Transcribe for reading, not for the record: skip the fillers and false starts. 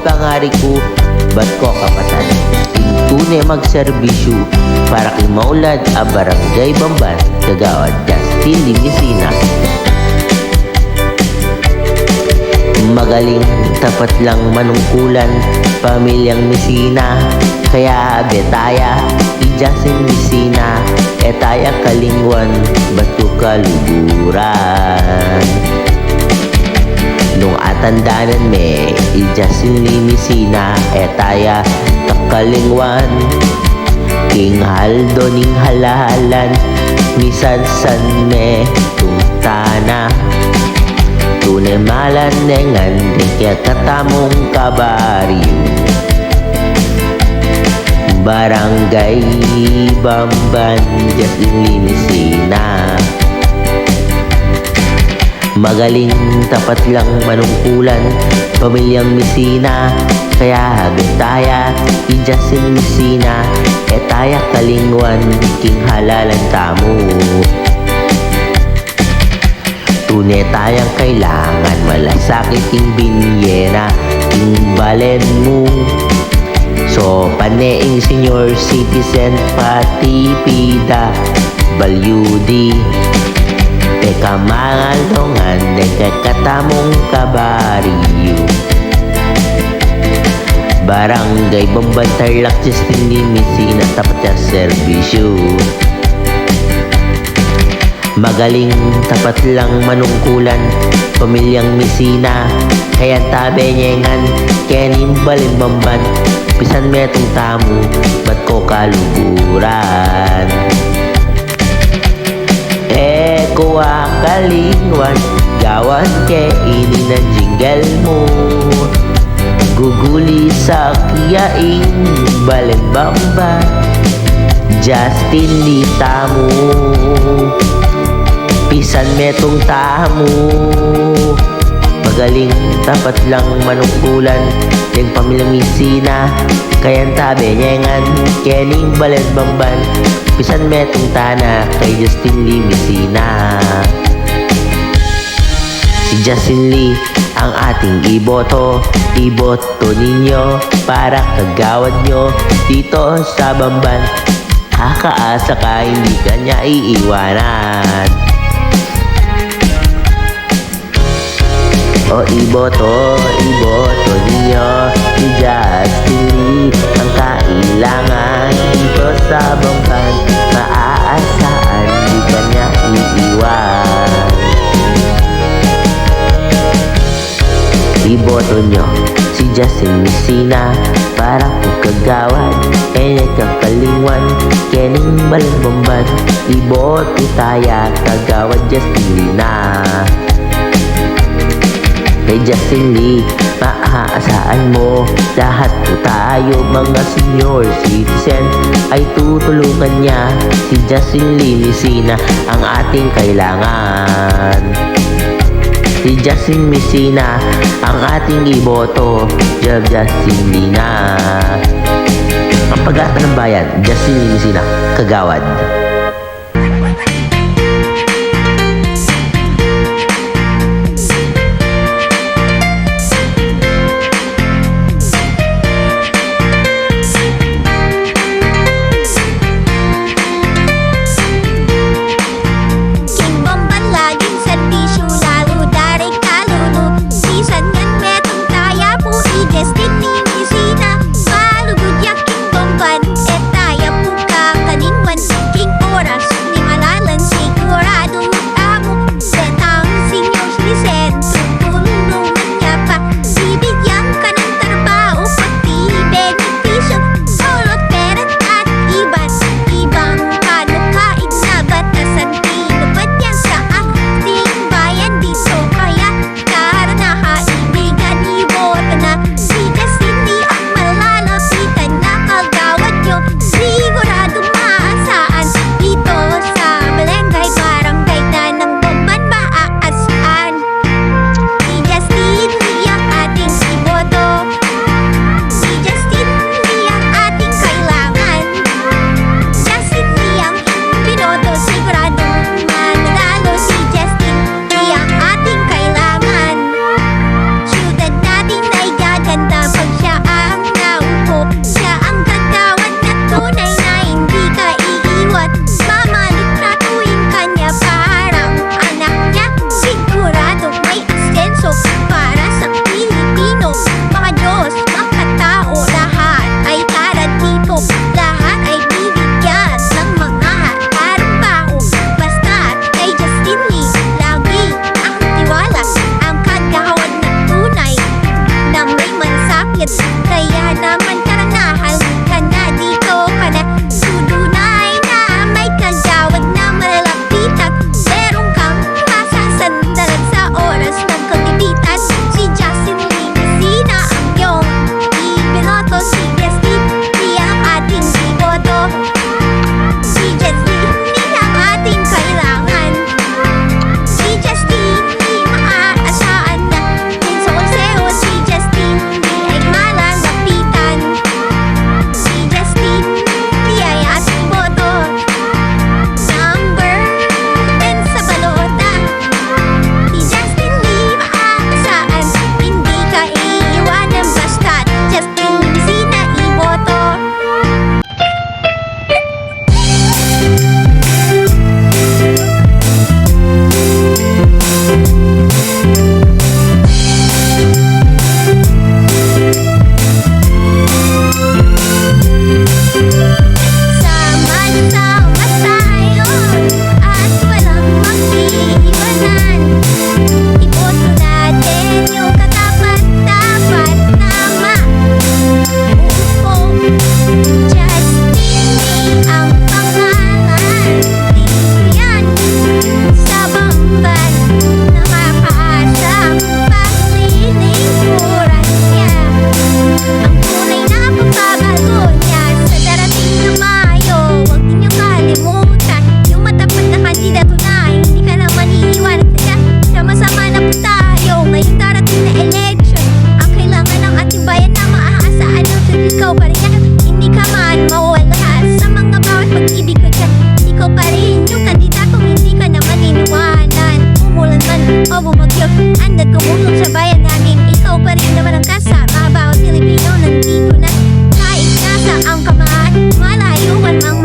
pangari ko, ba't ko kapatan? Tunay magserbisyo para kay maulad a barangay Bamban, Kagawad Justin Limesina. Magaling, tapat lang manungkulan, pamilyang Mesina. Kaya betaya, i-Justin Limesina, etaya kalingwan, bato kaluburan. Nung atandanan me, i-Justin Limesina, etaya kakalingwan. King haldo ning halahalan, misan san me tungtana. Tunay malanengan, di kaya katamong kabaryo. Barangay Bamban, Justin Limesina. Magaling, tapat lang manungkulan, pamilyang Mesina. Kaya betaya, i-Justin Limesina, etaya kalingwan, king halalan tamo. Tunay tayang kailangan, malasakit king binyena, king balen mo. So paneing senior citizen, pati pida balyudi. Teka mangalongan, deka katamong kabaryo. Barangay Bamban, Tarlac, Justin Limesina, tapat sa serbisyo. Magaling, tapat lang manungkulan, pamilyang Mesina. Kaya tabi nyengan, kenim balin Bamban, pisan metong tamu, ba't ko kaluburan? Kuha kalingwan, gawan ke ini ng jingle mo. Guguli sa kiyaing balin Bamban, Justin Litamu, pisan metong tamu. Magaling, tapat lang manungkulan, yung pamilyang Mesina. Kayan tabi nyengan, kening balin Bamban, pisan metong tana kay Justin Limesina. Si Justin Lee ang ating iboto, iboto ninyo para kagawad nyo dito sa Bamban. Kakaasa ka, hindi ka niya iiwanan. O iboto ninyo si Justin Lee, ang kailangan dito sa Bamban. Maaasahan, di ka niya iiwan. Iboto nyo si Justin Limesina para kung kagawad, kakalingwan, kening balin Bamban. Iboto taya, kagawad Justin Lina. Kay Justin Lee, maaasahan mo, lahat po tayo mga senior citizen ay tutulungan niya. Si Justin Limesina ang ating kailangan. Si Justin Limesina ang ating iboto, Justin Lina. Ang pag-asa ng bayan, Justin Limesina, kagawad. King o bumagyo, andad kumulong sa bayan namin. Ikaw pa rin naman ang kasama, bawat Pilipino nandito na. Kahit nasa ang kamaan, malayuan ang